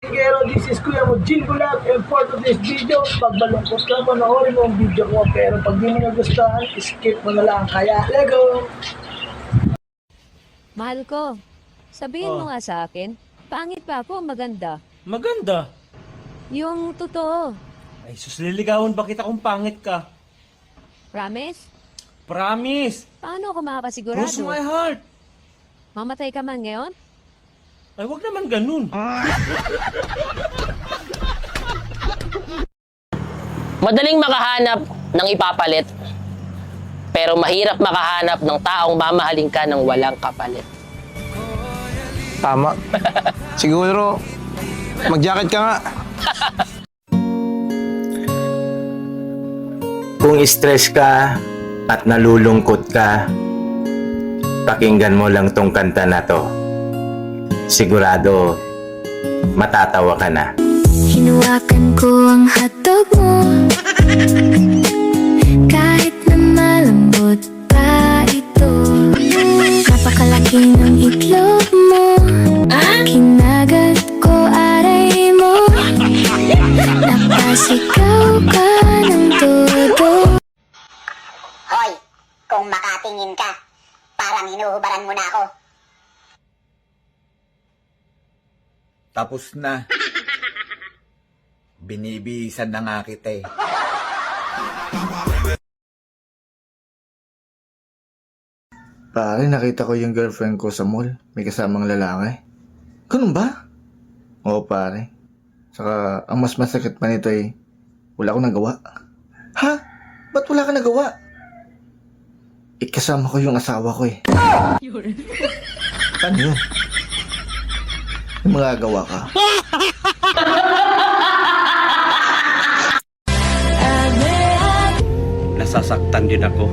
Pero this is Kuya mo, Jin Bulag, and for today's video, pag malungkot ka, panoorin mo ang video ko. Pero pag di mo nagustuhan, skip mo na lang. Kaya, Lego! Mahal ko, sabihin mo nga sa akin, pangit pa ako, maganda. Maganda. Yung totoo. Ay, sus, liligawan ba kita kung pangit ka? Promise? Promise! Paano ako makakasigurado? Cross my heart! Mamatay ka man ngayon? Ay, wag naman ganun. Madaling makahanap ng ipapalit, pero mahirap makahanap ng taong mamahalin ka ng walang kapalit. Tama. Siguro, mag-jacket ka nga. Kung stress ka at nalulungkot ka, pakinggan mo lang tong kanta na to. Sigurado, matatawa ka na. Hinuwakan ko ang hotdog mo, kahit na malambot pa ito. Napakalaki ng itlog mo, kinagat ko aray mo. Napasigaw ka ng todo. Hoy, kung makatingin ka, parang hinuhubaran mo na ako. Tapos na. Binibisan na nga kita eh. Pare, nakita ko yung girlfriend ko sa mall. May kasamang lalaki. Ganun ba? Oo, pare. Saka, ang mas masakit pa nito ay, wala akong nagawa. Ha? Ba't wala ka nagawa? Kasama ko yung asawa ko eh. Paano yun? May magagawa ka. Nasasaktan din ako.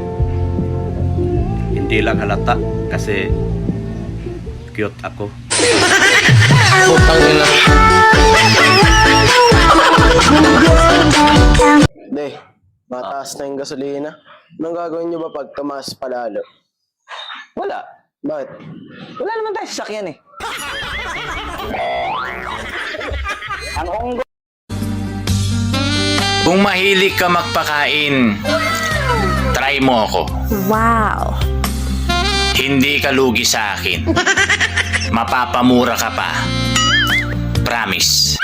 Hindi lang halata kasi cute ako. Putang ina. De, mataas na yung gasolina. Anong gagawin nyo ba pag tumaas palalo? Wala. Bakit? Wala naman tayo sasakyan eh. Kung mahilig ka magpakain, try mo ako. Wow! Hindi ka lugi sa akin. Mapapamura ka pa. Promise.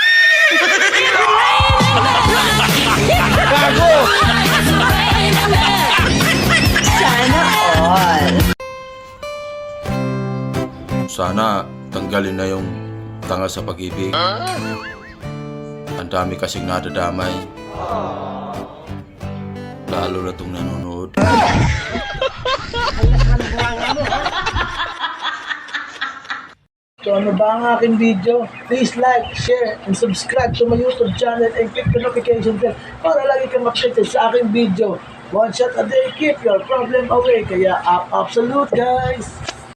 Sana tanggalin na yung tanga sa pag-ibig. Ang dami kasing nadadamay. Lalo na itong nanonood. So ano ba ang aking video? Please like, share, and subscribe to my YouTube channel and click the notification bell para lagi kang updated sa aking video. One shot a day, keep your problem away. Kaya absolute guys!